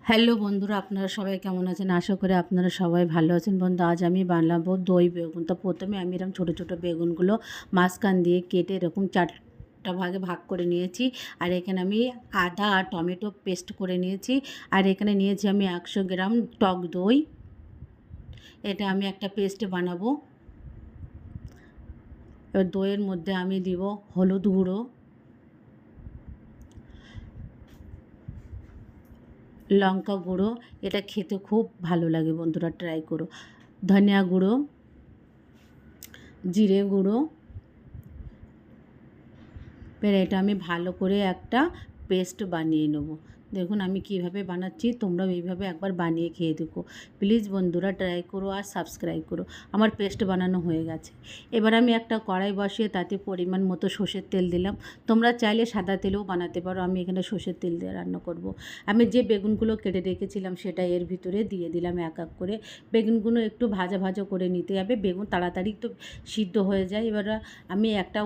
Hello বন্ধুরা, আপনারা সবাই কেমন আছেন? আশা করি আপনারা সবাই ভালো আছেন। বন্ধু, আজ আমি বানাবো দই বেগুন। তো প্রথমে আমি এরকম ছোটো ছোটো বেগুনগুলো মাঝখান দিয়ে কেটে এরকম চারটা ভাগে ভাগ করে নিয়েছি। আর এখানে আমি আদা আর টমেটো পেস্ট করে নিয়েছি। আর এখানে নিয়েছি আমি 100 গ্রাম টক দই। এটা আমি একটা পেস্ট বানাবো। এবার দইয়ের মধ্যে আমি দিব হলুদ গুঁড়ো, লঙ্কা গুঁড়ো, এটা খেতে খুব ভালো লাগে, বন্ধুরা ট্রাই করো। ধনিয়া গুঁড়ো, জিরে গুঁড়ো। এবার এটা আমি ভালো করে একটা পেস্ট বানিয়ে নেবো। দেখুন আমি কিভাবে বানাচ্ছি, তোমরাও এইভাবে একবার বানিয়ে খেয়ে দেখো প্লিজ বন্ধুরা, ট্রাই করো আর সাবস্ক্রাইব করো। আমার পেস্ট বানানো হয়ে গেছে। এবার আমি একটা কড়াই বসিয়ে তাতে পরিমাণ মতো সর্ষের তেল দিলাম। তোমরা চাইলে সাদা তেলেও বানাতে পারো, আমি এখানে সর্ষের তেল দিয়ে রান্না করব। আমি যে বেগুনগুলো কেটে রেখেছিলাম সেটা এর ভিতরে দিয়ে দিলাম এক এক করে। বেগুনগুলো একটু ভাজা ভাজা করে নিতে হবে, বেগুন তাড়াতাড়ি তো সিদ্ধ হয়ে যায়। এবার আমি একটা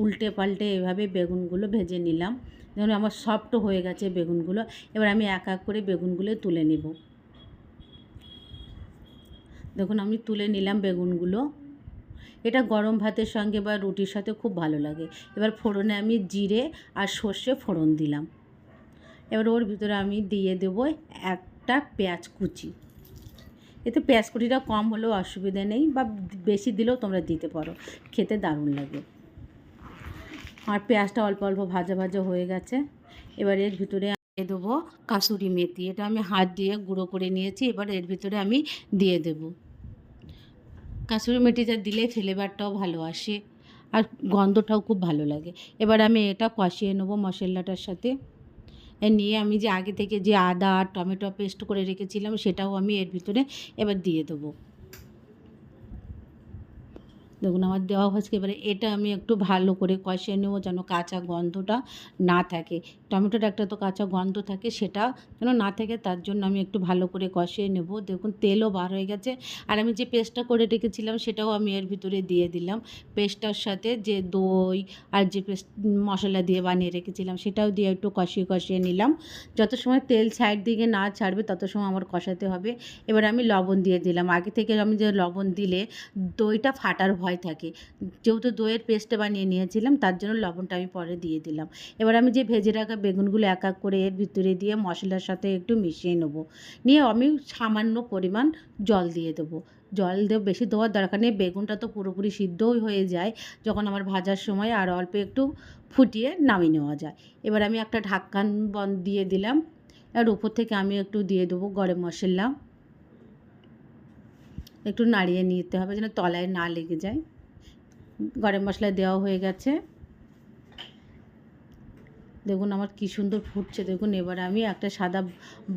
উল্টে পাল্টে এভাবে বেগুনগুলো ভেজে নিলাম। দেখুন আমার সফট হয়ে গেছে বেগুনগুলো। এবার আমি এক এক করে বেগুনগুলো তুলে নেব। দেখুন আমি তুলে নিলাম বেগুনগুলো। এটা গরম ভাতের সঙ্গে বা রুটির সাথে খুব ভালো লাগে। এবার ফোড়নে আমি জিরে আর সর্ষে ফোড়ন দিলাম। এবার ওর ভিতরে আমি দিয়ে দেব একটা পেঁয়াজ কুচি। এতে পেঁয়াজ কুচিটা কম হলেও অসুবিধা নেই, বা বেশি দিলেও তোমরা দিতে পারো, খেতে দারুণ লাগে। আর পেঁয়াজটা অল্প অল্প ভাজা ভাজা হয়ে গেছে। এবার এর ভিতরে দিয়ে দেবো কাসুরি মেথি। এটা আমি হাত দিয়ে গুঁড়ো করে নিয়েছি। এবার এর ভিতরে আমি দিয়ে দেব। কাসুরি মেথিটা দিলে ফ্লেভারটাও ভালো আসে আর গন্ধটাও খুব ভালো লাগে। এবার আমি এটা কষিয়ে নেবো মশলাটার সাথে। নিয়ে আমি যে আগে থেকে যে আদা আর টমেটো পেস্ট করে রেখেছিলাম সেটাও আমি এর ভিতরে এবার দিয়ে দেবো। দেখুন আমার দেওয়া হচ্ছে। এবারে এটা আমি একটু ভালো করে কষিয়ে নেবো যেন কাঁচা গন্ধটা না থাকে। টমেটোর একটা তো কাঁচা গন্ধ থাকে, সেটা যেন না থাকে, তার জন্য আমি একটু ভালো করে কষিয়ে নেব। দেখুন তেলও বার হয়ে গেছে। আর আমি যে পেস্টটা করে রেখেছিলাম সেটাও আমি এর ভিতরে দিয়ে দিলাম। পেস্টটার সাথে যে দই আর যে পেস্ট মশলা দিয়ে বানিয়ে রেখেছিলাম সেটাও দিয়ে একটু কষিয়ে কষিয়ে নিলাম। যত সময় তেল সাইড দিকে না ছাড়বে তত সময় আমার কষাতে হবে। এবার আমি লবণ দিয়ে দিলাম। আগে থেকে আমি যে লবণ দিলে দইটা ফাটার ভয় থাকে, যেহেতু দইয়ের পেস্টটা বানিয়ে নিয়েছিলাম তার জন্য লবণটা আমি পরে দিয়ে দিলাম। এবার আমি যে ভেজে রাখা বেগুনগুলো এক এক করে এর ভিতরে দিয়ে মশলার সাথে একটু মিশিয়ে নেবো। নিয়ে আমি সামান্য পরিমাণ জল দিয়ে দেবো। জল দেবো, বেশি দেওয়ার দরকার নেই, বেগুনটা তো পুরোপুরি সিদ্ধই হয়ে যায় যখন আমার ভাজার সময়, আর অল্প একটু ফুটিয়ে নামিয়ে নেওয়া যায়। এবার আমি একটা ঢাকন বন্ধ দিয়ে দিলাম। আর উপর থেকে আমি একটু দিয়ে দেবো গরম মশলা। একটু নাড়িয়ে নিতে হবে যেন তলায় না লেগে যায়। গরম মশলা দেওয়া হয়ে গেছে। দেখুন আমার কি সুন্দর ফুটছে। দেখুন এবার আমি একটা সাদা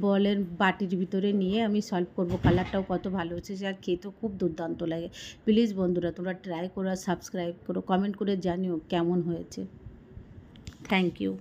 বলের বাটির ভিতরে নিয়ে আমি সার্ভ করবো। কালারটাও কত ভালো হচ্ছে, আর খেতেও খুব দুর্দান্ত লাগে। প্লিজ বন্ধুরা তোমরা ট্রাই করো আর সাবস্ক্রাইব করো, কমেন্ট করে জানিও কেমন হয়েছে। Thank you.